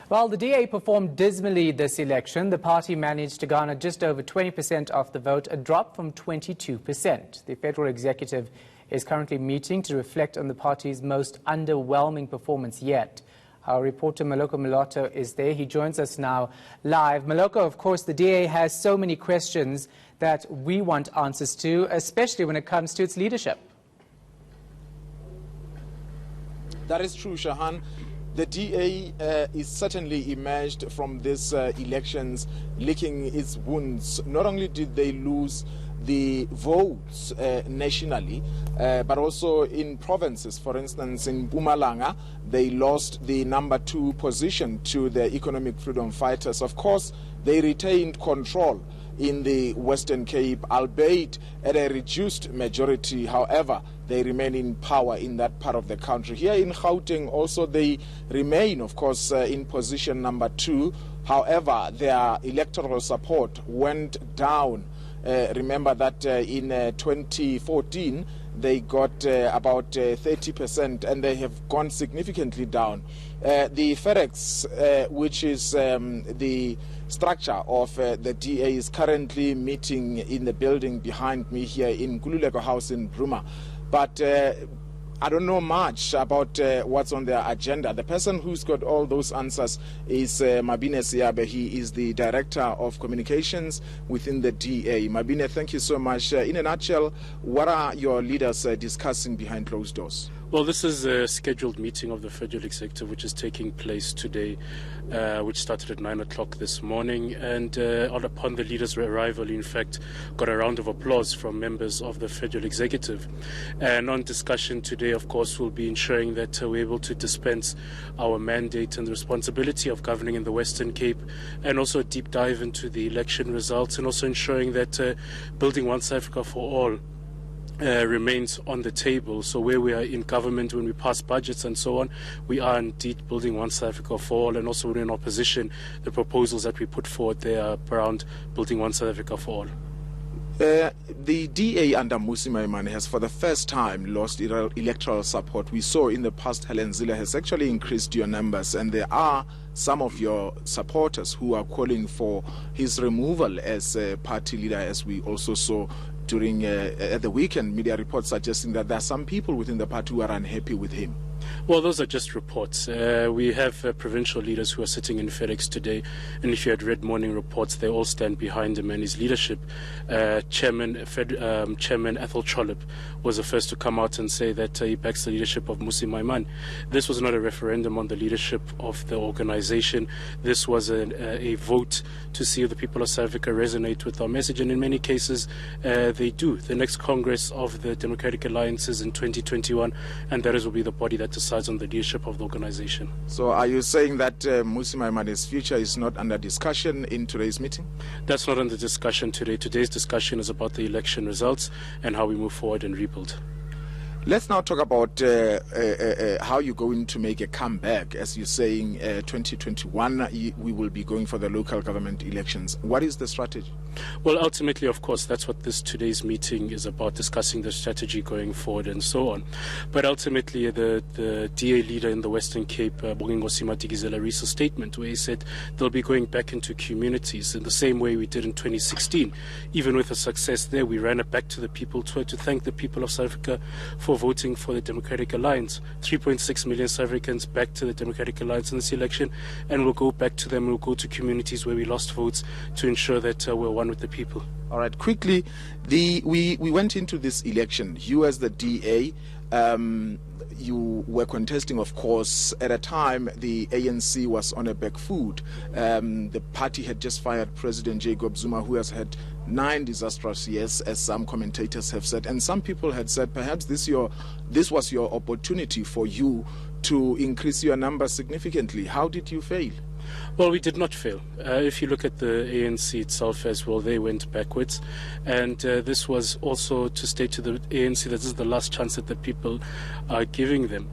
Well, the DA performed dismally this election. The party managed to garner just over 20% of the vote, a drop from 22%. The federal executive is currently meeting to reflect on the party's most underwhelming performance yet. Our reporter Maloko Moloto is there. He joins us now live. Maloko, of course, the DA has so many questions that we want answers to, especially when it comes to its leadership. That is true, Shahan. The DA is certainly emerged from these elections licking its wounds. Not only did they lose the votes nationally, but also in provinces. For instance, in Mpumalanga, they lost the number 2 position to the Economic Freedom Fighters. Of course, they retained control in the Western Cape, albeit at a reduced majority. However, they remain in power in that part of the country. Here in Gauteng also they remain, of course, in position number 2. However, their electoral support went down. Remember that in 2014 they got about 30%, and they have gone significantly down. The FedEx, which is the structure of the DA, is currently meeting in the building behind me here in Kululeko House in Bruma. But I don't know much about what's on their agenda. The person who's got all those answers is Mabine Siabe. He is the Director of Communications within the DA. Mabine, thank you so much. In a nutshell, what are your leaders discussing behind closed doors? Well, this is a scheduled meeting of the Federal Executive, which is taking place today, which started at 9 o'clock this morning. And upon the leaders' arrival, in fact, got a round of applause from members of the Federal Executive. And on discussion today, of course, we'll be ensuring that we're able to dispense our mandate and the responsibility of governing in the Western Cape, and also a deep dive into the election results, and also ensuring that building one South Africa for all remains on the table. So where we are in government, when we pass budgets and so on, we are indeed building one South Africa for all, and also when in opposition, the proposals that we put forward there are around building one South Africa for all. The DA under Mmusi Maimane has for the first time lost electoral support. We saw in the past Helen Zille has actually increased your numbers, and there are some of your supporters who are calling for his removal as a party leader, as we also saw during at the weekend, media reports suggesting that there are some people within the party who are unhappy with him. Well, those are just reports. We have provincial leaders who are sitting in FedEx today, and if you had read morning reports, they all stand behind him and his leadership. Chairman Ethel Chollop was the first to come out and say that he backs the leadership of Mmusi Maimane. This was not a referendum on the leadership of the organization. This was a vote to see if the people of South Africa resonate with our message, and in many cases they do. The next Congress of the Democratic Alliance is in 2021, and that will be the body that decides on the leadership of the organization. So are you saying that Mmusi Maimane's future is not under discussion in today's meeting? That's not under discussion today. Today's discussion is about the election results and how we move forward and rebuild. Let's now talk about how you're going to make a comeback. As you're saying, 2021, we will be going for the local government elections. What is the strategy? Well, ultimately, of course, that's what today's meeting is about, discussing the strategy going forward and so on. But ultimately, the DA leader in the Western Cape, Bonginkosi Madikizela, released a statement where he said they'll be going back into communities in the same way we did in 2016. Even with the success there, we ran it back to the people to thank the people of South Africa for voting for the Democratic Alliance. 3.6 million South Africans back to the Democratic Alliance in this election, and we'll go back to them. We'll go to communities where we lost votes to ensure that we're one with the people. All right, quickly, we went into this election. You as the DA, you were contesting, of course, at a time the ANC was on a back foot. The party had just fired President Jacob Zuma, who has had 9 disastrous years, as some commentators have said. And some people had said perhaps this was your opportunity for you to increase your numbers significantly. How did you fail? Well, we did not fail. If you look at the ANC itself as well, they went backwards. And this was also to state to the ANC that this is the last chance that the people are giving them.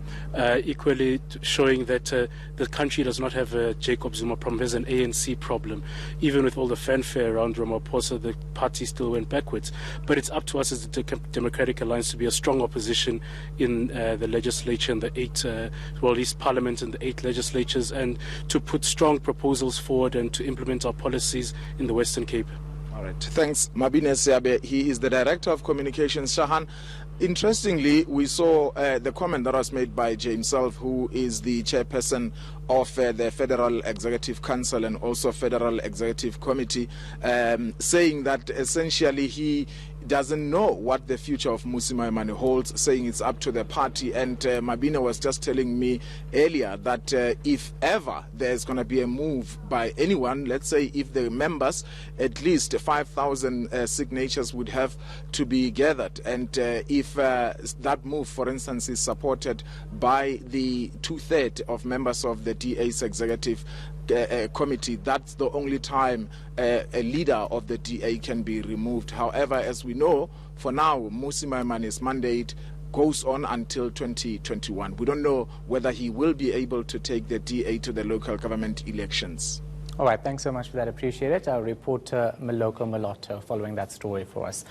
Equally showing that the country does not have a Jacob Zuma problem, it has an ANC problem. Even with all the fanfare around Ramaphosa, the party still went backwards. But it's up to us as the Democratic Alliance to be a strong opposition in the legislature and the 8, well, at least Parliament and the 8 legislatures, and to put strong strong proposals forward and to implement our policies in the Western Cape. All right. Thanks, Mabine Siabe. He is the Director of Communications. Shahan, interestingly, we saw the comment that was made by Jay himself, who is the chairperson of the Federal Executive Council and also Federal Executive Committee, saying that essentially he doesn't know what the future of Mmusi Maimane holds, saying it's up to the party. And Mabine was just telling me earlier that if ever there's going to be a move by anyone, let's say if the members, at least 5,000 signatures would have to be gathered. And if that move, for instance, is supported by the 2/3 of members of the DA's executive committee, that's the only time a leader of the DA can be removed. However, as we know, for now, Mmusi Maimane's mandate goes on until 2021. We don't know whether he will be able to take the DA to the local government elections. All right, thanks so much for that. Appreciate it. Our reporter, Maloko Maloto, following that story for us.